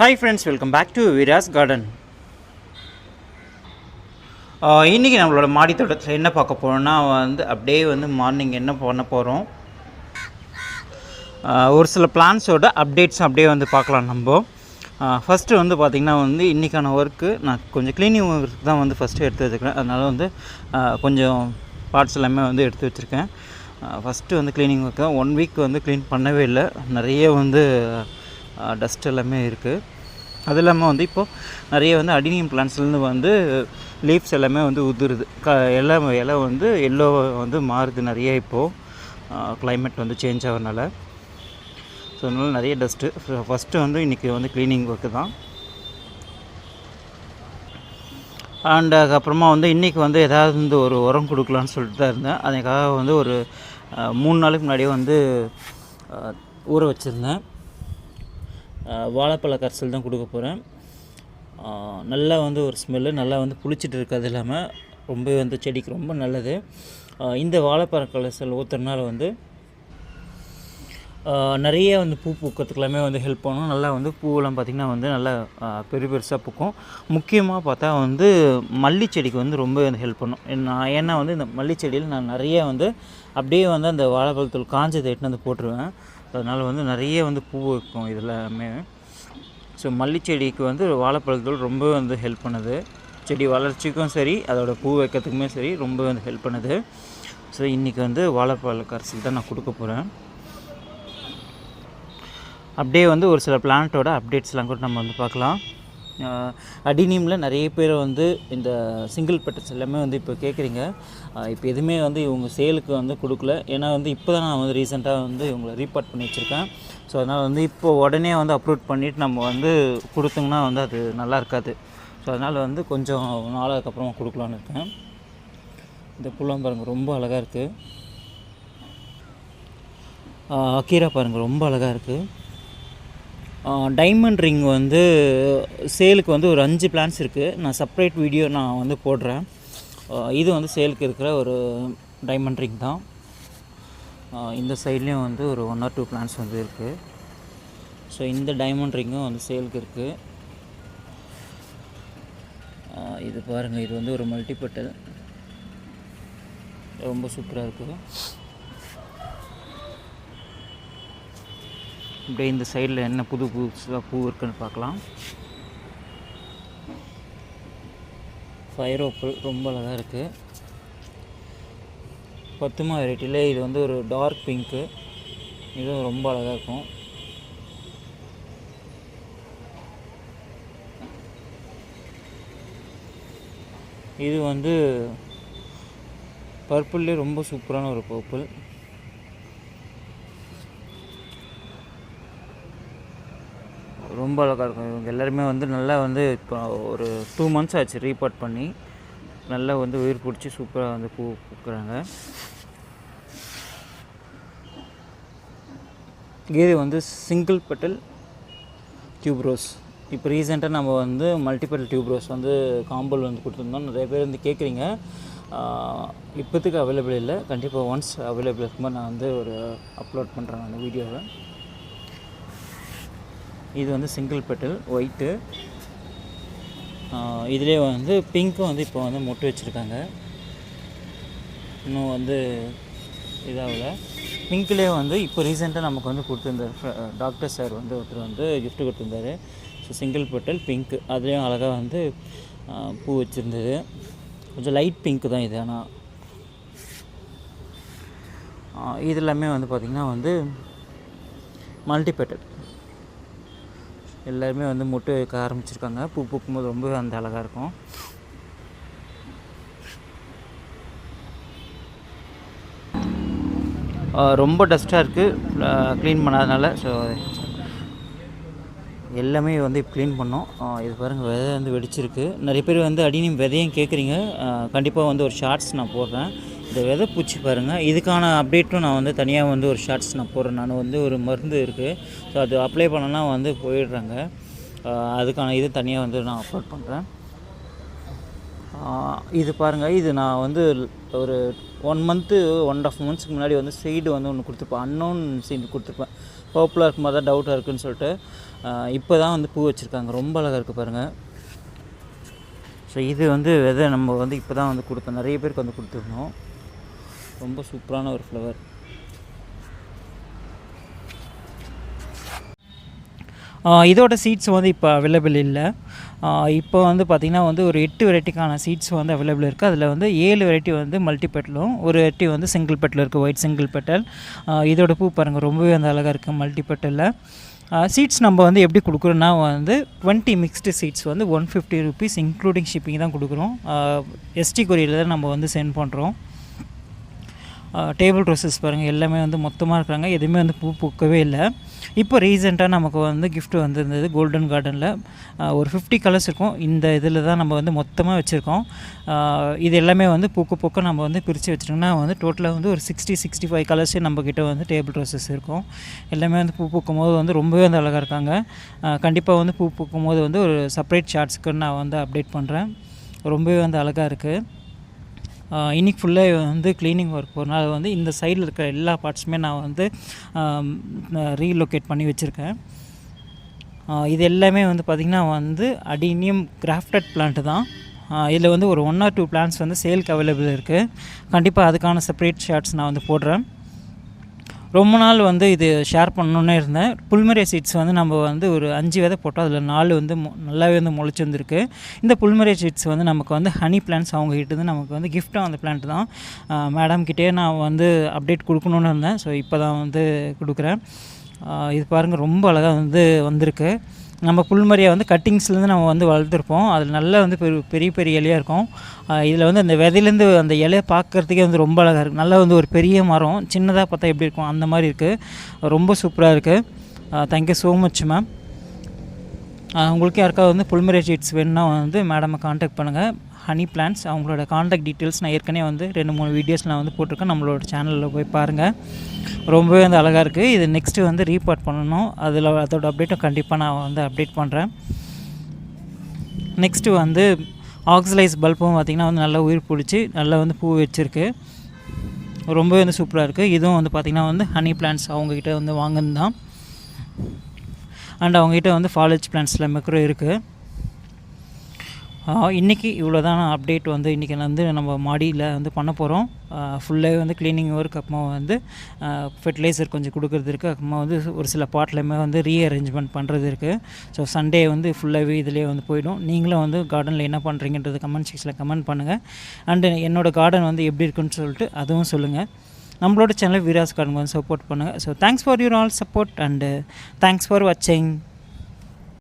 Hi friends, welcome back to Veera's Garden. இன்றைக்கி நம்மளோட மாடி தோட்டத்தில் என்ன பார்க்க போகிறோன்னா அப்படியே மார்னிங் என்ன பண்ண போகிறோம், ஒரு சில பிளான்ஸோட அப்டேட்ஸ் அப்படியே பார்க்கலாம். நம்ம ஃபஸ்ட்டு பார்த்திங்கன்னா இன்றைக்கான ஒர்க்கு நான் கொஞ்சம் க்ளீனிங் ஒர்க் தான் ஃபஸ்ட்டு எடுத்து வச்சுருக்கேன். அதனால் கொஞ்சம் பார்ட்ஸ் எல்லாமே எடுத்து வச்சுருக்கேன். ஃபஸ்ட்டு க்ளீனிங் ஒர்க்கு தான். 1 வீக் க்ளீன் பண்ணவே இல்லை. நிறைய டஸ்ட் எல்லாமே இருக்குது. அது இல்லாமல் இப்போது நிறைய அடினியம் பிளான்ட்ஸ்லேருந்து லீவ்ஸ் எல்லாமே உதிருது. இலை எல்லோ மாறுது நிறைய இப்போது கிளைமேட் சேஞ்ச் ஆகிறதுனால. ஸோ அதனால் நிறைய டஸ்ட்டு. ஃபஸ்ட்டு இன்றைக்கி க்ளீனிங் ஒர்க்கு தான். அண்ட் அதுக்கப்புறமா இன்றைக்கி ஏதாவது ஒரு உரம் கொடுக்கலான்னு சொல்லிட்டு தான் இருந்தேன். அதுக்காக ஒரு 3 நாளுக்கு முன்னாடியே ஊற வச்சுருந்தேன். வாழைப்பழ கரைசல் தான் கொடுக்க போகிறேன். நல்லா ஒரு ஸ்மெல்லு நல்லா புளிச்சிட்டு இருக்குது. அது இல்லாமல் ரொம்ப செடிக்கு ரொம்ப நல்லது. இந்த வாழைப்பழ கரைசல் ஊற்றுறதுனால நிறைய பூ பூக்கிறதுக்கெல்லாமே ஹெல்ப் பண்ணும். நல்லா பூவெல்லாம் பார்த்திங்கன்னா நல்லா பெருசாக பூக்கும். முக்கியமாக பார்த்தா மல்லி செடிக்கு ரொம்ப ஹெல்ப் பண்ணும். ஏன்னா இந்த மல்லி செடியில் நான் நிறைய அப்படியே அந்த வாழைப்பழத்தூள் காஞ்சதை எட்டுன்னு போட்டுருவேன். அதனால் நிறைய பூ வைக்கும் இதெல்லாமே. ஸோ மல்லி செடிக்கு வாழைப்பழத்தூள் ரொம்ப ஹெல்ப் பண்ணுது. செடி வளர்ச்சிக்கும் சரி, அதோட பூ வைக்கிறதுக்குமே சரி ரொம்ப ஹெல்ப் பண்ணுது. ஸோ இன்றைக்கி வாழைப்பழ கரைசல் தான் நான் கொடுக்க போகிறேன். அப்படியே ஒரு சில பிளான்ட்டோட அப்டேட்ஸ்லாம் கூட நம்ம பார்க்கலாம். அடினியமில் நிறைய பேர் இந்த சிங்கிள் பெட்டஸ் எல்லாமே இப்போ கேட்குறீங்க. இப்போ எதுவுமே இவங்க சேலுக்கு கொடுக்கல. ஏன்னா இப்போ தான் நான் ரீசெண்டாக இவங்களை ரீபார்ட் பண்ணி வச்சுருக்கேன். ஸோ அதனால் இப்போ உடனே அப்லோட் பண்ணிவிட்டு நம்ம கொடுத்தோங்கன்னா அது நல்லா இருக்காது. ஸோ அதனால் கொஞ்சம் நாளுக்கு அப்புறமா கொடுக்கலான்னு இருக்கேன். இந்த புல்லாம் பாருங்கள் ரொம்ப அழகாக இருக்குது. அக்கீரா பாருங்கள் ரொம்ப அழகாக இருக்குது. டைமண்ட் ரிங் சேலுக்கு ஒரு 5 பிளான்ஸ் இருக்குது. நான் செப்பரேட் வீடியோ நான் போடுறேன். இது சேலுக்கு இருக்கிற ஒரு டைமண்ட் ரிங் தான். இந்த சைட்லேயும் ஒரு 1 or 2 பிளான்ஸ் இருக்குது. ஸோ இந்த டைமண்ட் ரிங்கும் சேலுக்கு இருக்குது. இது பாருங்கள், இது ஒரு மல்டிபெட்டல் ரொம்ப சூப்பராக இருக்குது. இப்படியே இந்த சைடில் என்ன புது புதுசாக பூ இருக்குன்னு பார்க்கலாம். ஃபயர் ஓப்பல் ரொம்ப அழகாக இருக்குது. 10 வெரைட்டியில் இது ஒரு டார்க் பிங்க்கு. இதுவும் ரொம்ப அழகாக இருக்கும். இது பர்பிள்லே ரொம்ப சூப்பரான ஒரு பர்பிள். ரொம்ப அழகாக இருக்கும். இவங்க எல்லாருமே நல்லா இப்போ ஒரு 2 months ஆச்சு ரீபார்ட் பண்ணி. நல்லா உயிர் பிடிச்சி சூப்பராக பூ பூக்குறாங்க. இது சிங்கிள் பெட்டல் டியூப் ரோஸ். இப்போ ரீசெண்டாக நம்ம மல்டிபெட்டல் டியூப் ரோஸ் காம்போல் கொடுத்துருந்தோம். நிறைய பேர் கேட்குறீங்க. இப்போத்துக்கு அவைலபிள் இல்லை. கண்டிப்பாக ஒன்ஸ் அவைலபிள் இருக்கும்போது நான் ஒரு அப்லோட் பண்ணுறேன் அந்த வீடியோவை. இது சிங்கிள் பெட்டல் ஒயிட்டு. இதிலே பிங்க்கும் இப்போ மொட்டு வச்சுருக்காங்க. இன்னும் இதாகல. பிங்க்லேயே இப்போ ரீசெண்டாக நமக்கு கொடுத்துருந்த டாக்டர் சார் ஒருத்தர் கிஃப்ட் கொடுத்துருந்தாரு. ஸோ சிங்கிள் பெட்டல் பிங்க்கு அதுலேயும் அழகாக பூ வச்சுருந்தது. கொஞ்சம் லைட் பிங்க்கு தான் இது. ஆனால் இது எல்லாமே பார்த்திங்கன்னா மல்டிபெட்டல். எல்லாருமே மொட்டு வைக்க ஆரம்பிச்சிருக்காங்க. பூ பூக்கும்போது ரொம்ப அழகாக இருக்கும். ரொம்ப டஸ்ட்டாக இருக்குது க்ளீன் பண்ணாதனால. ஸோ எல்லாமே இப்போ க்ளீன் பண்ணோம். இது பாருங்கள், விதை வெடிச்சிருக்கு. நிறைய பேர் அடினியம் விதையும் கேட்குறீங்க. கண்டிப்பாக ஒரு ஷார்ட்ஸ் நான் போடுறேன். இந்த விதை பூச்சி பாருங்கள், இதுக்கான அப்டேட்டும் நான் தனியாக ஒரு ஷார்ட்ஸ் நான் போடுறேன். நான் ஒரு மருந்து இருக்குது. ஸோ அது அப்ளை பண்ணனா போயிடுறாங்க. அதுக்கான இது தனியாக நான் அப்லோட் பண்ணுறேன். இது பாருங்கள், இது நான் ஒரு 1 month 1.5 months முன்னாடி சீடு ஒன்று கொடுத்துருப்பேன். அன்னோன் சீடு கொடுத்துருப்பேன். பர்பிளாக இருக்கும்போது தான் டவுட்டாக இருக்குதுன்னு சொல்லிட்டு இப்போ தான் வந்து பூ வச்சுருக்காங்க. ரொம்ப அழகாக இருக்குது பாருங்கள். ஸோ இது வந்து விதை நம்ம வந்து இப்போ தான் வந்து கொடுத்தோம், நிறைய பேருக்கு வந்து கொடுத்துருந்தோம். ரொம்ப சூப்பரான ஒரு ஃப்ளவர். இதோட சீட்ஸ் வந்து இப்போ அவைலபிள் இல்லை. இப்போ வந்து பார்த்திங்கன்னா வந்து ஒரு 8 வெரைட்டிக்கான சீட்ஸ் வந்து அவைலபிள் இருக்குது. அதில் வந்து 7 வெரைட்டி வந்து மல்டி பெட்டலும், ஒரு வெரைட்டி வந்து சிங்கிள் பெட்டல் இருக்குது, ஒயிட் சிங்கிள் பெட்டல். இதோட பூ பாருங்கள், ரொம்பவே வந்து அழகாக இருக்குது மல்டி பெட்டலில். சீட்ஸ் நம்ம வந்து எப்படி கொடுக்குறோன்னா வந்து 20 மிக்ஸ்டு சீட்ஸ் வந்து 150 rupees இன்க்ளூடிங் ஷிப்பிங் தான் கொடுக்குறோம். எஸ்டி கொரியரில் தான் நம்ம வந்து சென்ட் பண்ணுறோம். டேபிள் ரோசஸ் பாருங்கள், எல்லாமே வந்து மொத்தமாக இருக்கிறாங்க, எதுவுமே வந்து பூ பூக்கவே இல்லை. இப்போ ரீசெண்டாக நமக்கு வந்து கிஃப்ட் வந்திருந்தது கோல்டன் கார்டனில். ஒரு 50 கலர்ஸ் இருக்கும். இந்த இதில் தான் நம்ம வந்து மொத்தமாக வச்சுருக்கோம். இது எல்லாமே வந்து பூக்க நம்ம வந்து பிரித்து வச்சுட்டோம்னா வந்து டோட்டலாக வந்து ஒரு 60-65 கலர்ஸே நம்மக்கிட்ட வந்து டேபிள் ரோசஸ் இருக்கும். எல்லாமே வந்து பூ பூக்கும் போது வந்து ரொம்பவே வந்து அழகாக இருக்காங்க. கண்டிப்பாக வந்து பூ பூக்கும் போது வந்து ஒரு செப்பரேட் ஷார்ட்ஸ்க்கு நான் வந்து அப்டேட் பண்ணுறேன். ரொம்பவே வந்து அழகாக இருக்குது. இன்றைக்கி ஃபுல்லாக வந்து க்ளீனிங் ஒர்க் போகிறனால வந்து இந்த சைடில் இருக்கிற எல்லா பார்ட்ஸுமே நான் வந்து ரீலொக்கேட் பண்ணி வச்சுருக்கேன். இது எல்லாமே வந்து பார்த்திங்கன்னா வந்து அடினியம் கிராஃப்டட் பிளான்ட்டு தான். இதில் வந்து ஒரு 1 or 2 பிளான்ஸ் வந்து சேலுக்கு அவைலபிள் இருக்குது. கண்டிப்பாக அதுக்கான செப்பரேட் ஷார்ட்ஸ் நான் வந்து போடுறேன். ரொம்ப நாள் வந்து இது ஷேர் பண்ணணுன்னே இருந்தேன். புல்மரியா சீட்ஸ் வந்து நம்ம வந்து ஒரு 5 விதை போட்டோம், அதில் 4 வந்து நல்லாவே வந்து முளைச்சி வந்துருக்கு. இந்த புல்மரியா சீட்ஸ் வந்து நமக்கு வந்து ஹனி பிளான்ஸ் அவங்ககிட்ட நமக்கு வந்து கிஃப்டாக அந்த பிளான்ட் தான். மேடம் கிட்டே நான் வந்து அப்டேட் கொடுக்கணுன்னு இருந்தேன். ஸோ இப்போ தான் வந்து கொடுக்குறேன். இது பாருங்கள், ரொம்ப அழகாக வந்து வந்திருக்கு. நம்ம புல்மரியா வந்து கட்டிங்ஸ்லேருந்து நம்ம வந்து வளர்த்துருப்போம். அதில் நல்லா வந்து பெரிய பெரிய இலையாக இருக்கும். இதில் வந்து அந்த விதையிலேருந்து அந்த இலையை பார்க்குறதுக்கே வந்து ரொம்ப அழகாக இருக்குது. நல்லா வந்து ஒரு பெரிய மரம் சின்னதாக பார்த்தா எப்படி இருக்கும் அந்த மாதிரி இருக்குது. ரொம்ப சூப்பராக இருக்குது. Thank you so much ma'am. உங்களுக்கு யாருக்காவது வந்து புல்மரியா சீட்ஸ் வேணும்னா வந்து மேடமை காண்டாக்ட் பண்ணுங்கள். ஹனி பிளான்ஸ் அவங்களோட காண்டாக்ட் டீட்டெயில்ஸ் நான் ஏற்கனவே வந்து 2-3 வீடியோஸ் நான் வந்து போட்டிருக்கேன். நம்மளோட சேனலில் போய் பாருங்கள். ரொம்பவே வந்து அழகாக இருக்குது. இது நெக்ஸ்ட்டு வந்து ரீபார்ட் பண்ணணும். அதோட அப்டேட்டும் கண்டிப்பாக நான் வந்து அப்டேட் பண்ணுறேன். நெக்ஸ்ட்டு வந்து ஆக்சிலைஸ் பல்பும் பார்த்திங்கன்னா வந்து நல்லா உயிர் பிடிச்சி நல்லா வந்து பூ வச்சுருக்கு. ரொம்பவே வந்து சூப்பராக இருக்குது. இதுவும் வந்து பார்த்திங்கன்னா வந்து ஹனி பிளான்ஸ் அவங்கக்கிட்ட வந்து வாங்கினது தான். அண்ட் அவங்ககிட்ட வந்து ஃபாலேஜ் பிளான்ஸில் கூட இருக்குது. இன்றைக்கி இவ்வளோ தான் அப்டேட் வந்து இன்றைக்கி வந்து நம்ம மாடியில் வந்து பண்ண போகிறோம். ஃபுல்லாகவே வந்து க்ளீனிங் ஒர்க், அப்புறமா வந்து ஃபெர்டிலைசர் கொஞ்சம் கொடுக்குறது இருக்குது. அப்புறமா வந்து ஒரு சில பாட்லையுமே வந்து ரீஅரேஞ்ச்மெண்ட் பண்ணுறது இருக்குது. ஸோ சண்டே வந்து ஃபுல்லாகவே இதிலே வந்து போயிடும். நீங்களும் வந்து கார்டனில் என்ன பண்ணுறீங்கன்றது கமெண்ட் செக்ஷனில் கமெண்ட் பண்ணுங்கள். அண்டு என்னோடய கார்டன் வந்து எப்படி இருக்குன்னு சொல்லிட்டு அதுவும் சொல்லுங்கள். நம்மளோட சேனல் வீராஸ் கார்டன் வந்து சப்போர்ட் பண்ணுங்கள். So thanks for your all support and thanks for வாட்சிங்.